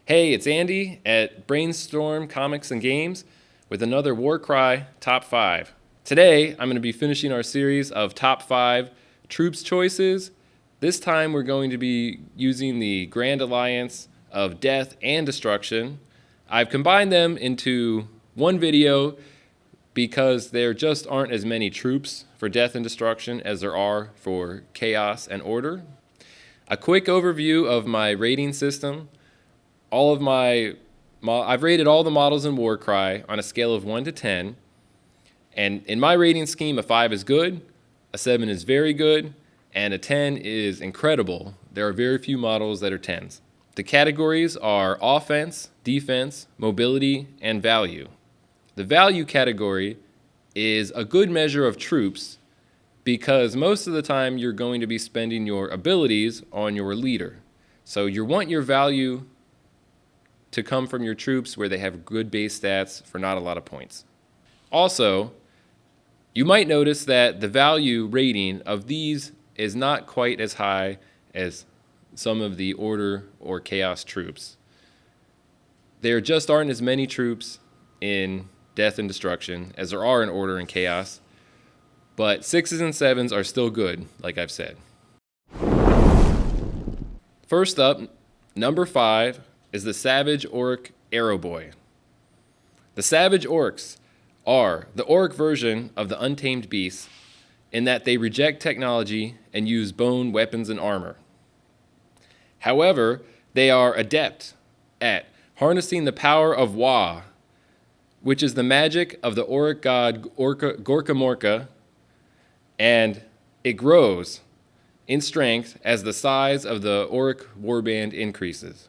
Hey, it's Andy at Brainstorm Comics and Games with another Warcry Top 5. Today, I'm going to be finishing our series of Top 5 Troops choices. This time, we're going to be using the Grand Alliance of Death and Destruction. I've combined them into one video because there just aren't as many troops for Death and Destruction as there are for Chaos and Order. A quick overview of my rating system. I've rated all the models in Warcry on a scale of 1 to 10. And in my rating scheme, a 5 is good, a 7 is very good, and a 10 is incredible. There are very few models that are 10s. The categories are offense, defense, mobility, and value. The value category is a good measure of troops because most of the time you're going to be spending your abilities on your leader. So you want your value to come from your troops where they have good base stats for not a lot of points. Also, you might notice that the value rating of these is not quite as high as some of the Order or Chaos troops. There just aren't as many troops in Death and Destruction as there are in Order and Chaos, but 6s and 7s are still good, like I've said. First up, number 5 is the Savage Orc Arrow Boy. The Savage Orcs are the Orc version of the Untamed Beasts in that they reject technology and use bone, weapons, and armor. However, they are adept at harnessing the power of Wa, which is the magic of the Auric god Gorkamorka, and it grows in strength as the size of the Auric Warband increases.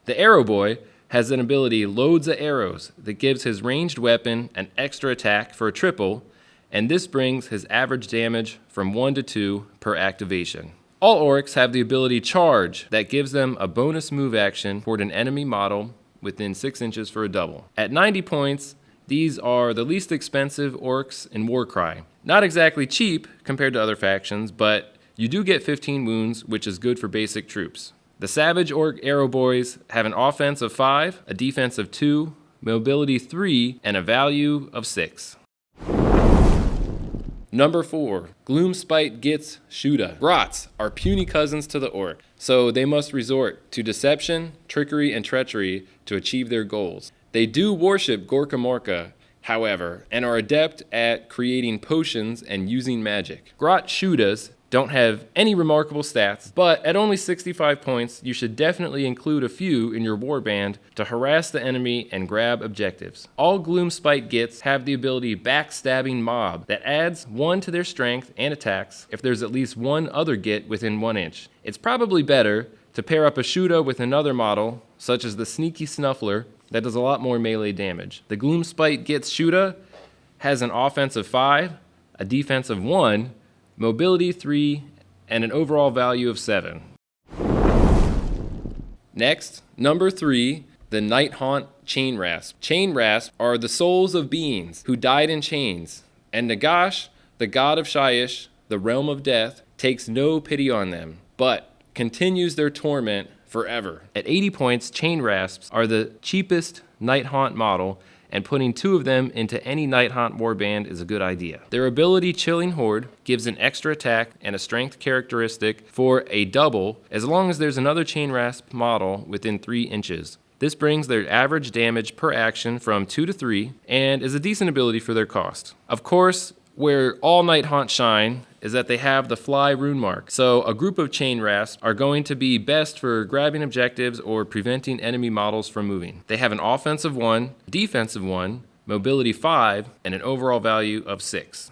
The Arrow Boy has an ability Loads of Arrows that gives his ranged weapon an extra attack for a triple, and this brings his average damage from 1 to 2 per activation. All Orcs have the ability Charge that gives them a bonus move action toward an enemy model within 6 inches for a double. At 90 points, these are the least expensive Orcs in Warcry. Not exactly cheap compared to other factions, but you do get 15 wounds, which is good for basic troops. The Savage Orc Arrow Boys have an offense of 5, a defense of 2, mobility 3, and a value of 6. Number 4, Gloomspite Gitz Shuda. Grots are puny cousins to the Orc, so they must resort to deception, trickery, and treachery to achieve their goals. They do worship Gorkamorka, however, and are adept at creating potions and using magic. Grot Shudas don't have any remarkable stats, but at only 65 points, you should definitely include a few in your warband to harass the enemy and grab objectives. All Gloomspite Gits have the ability Backstabbing Mob that adds 1 to their strength and attacks if there's at least one other Git within 1 inch. It's probably better to pair up a Shuda with another model, such as the Sneaky Snuffler, that does a lot more melee damage. The Gloomspite Gits Shuda has an offense of 5, a defense of 1, mobility 3, and an overall value of 7. Next, number 3, the Nighthaunt Chain Rasp. Chain Rasp are the souls of beings who died in chains, and Nagash, the god of Shyish, the realm of death, takes no pity on them, but continues their torment forever. At 80 points, Chain Rasps are the cheapest Nighthaunt model, and putting 2 of them into any Nighthaunt warband is a good idea. Their ability Chilling Horde gives an extra attack and a strength characteristic for a double as long as there's another Chain Rasp model within 3 inches. This brings their average damage per action from 2 to 3 and is a decent ability for their cost. Of course, where all Nighthaunt shine is that they have the Fly rune mark. So a group of Chain Rasps are going to be best for grabbing objectives or preventing enemy models from moving. They have an offense of 1, defensive 1, mobility 5, and an overall value of 6.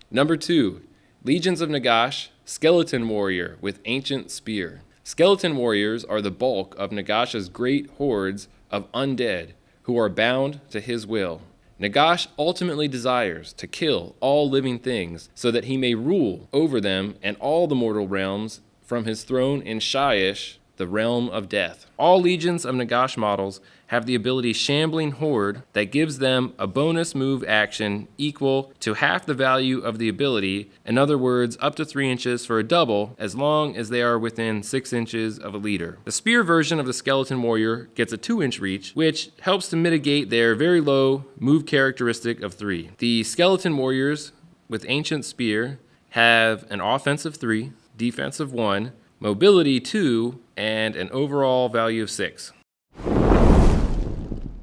Number 2, Legions of Nagash, Skeleton Warrior with Ancient Spear. Skeleton Warriors are the bulk of Nagash's great hordes of undead who are bound to his will. Nagash ultimately desires to kill all living things so that he may rule over them and all the mortal realms from his throne in Shyish the Realm of Death. All legions of Nagash models have the ability Shambling Horde that gives them a bonus move action equal to half the value of the ability, in other words, up to 3 inches for a double, as long as they are within 6 inches of a leader. The spear version of the Skeleton Warrior gets a 2-inch reach, which helps to mitigate their very low move characteristic of 3. The Skeleton Warriors with Ancient Spear have an offensive 3, defensive 1, mobility 2, and an overall value of 6.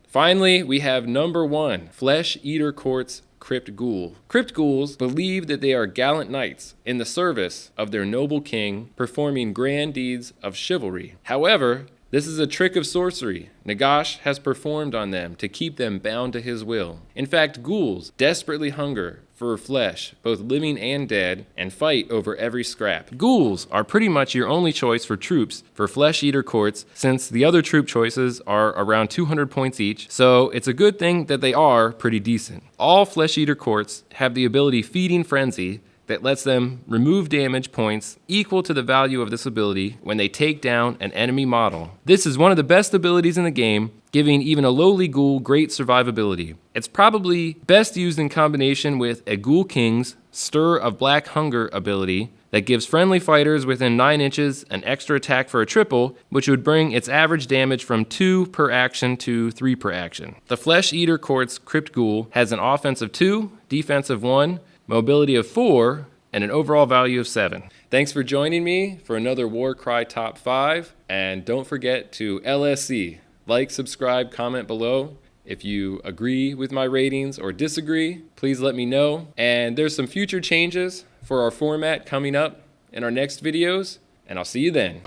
Finally, we have number 1, Flesh Eater Court's Crypt Ghoul. Crypt Ghouls believe that they are gallant knights in the service of their noble king, performing grand deeds of chivalry. However, this is a trick of sorcery Nagash has performed on them to keep them bound to his will. In fact, ghouls desperately hunger for flesh, both living and dead, and fight over every scrap. Ghouls are pretty much your only choice for troops for Flesh Eater Courts, since the other troop choices are around 200 points each, so it's a good thing that they are pretty decent. All Flesh Eater Courts have the ability Feeding Frenzy, that lets them remove damage points equal to the value of this ability when they take down an enemy model. This is one of the best abilities in the game, giving even a lowly ghoul great survivability. It's probably best used in combination with a Ghoul King's Stir of Black Hunger ability that gives friendly fighters within 9 inches an extra attack for a triple, which would bring its average damage from 2 per action to 3 per action. The Flesh Eater Court's Crypt Ghoul has an offensive 2, defensive 1, mobility of 4, and an overall value of 7. Thanks for joining me for another Warcry Top 5, and don't forget to LSC. Like, subscribe, comment below. If you agree with my ratings or disagree, please let me know. And there's some future changes for our format coming up in our next videos, and I'll see you then.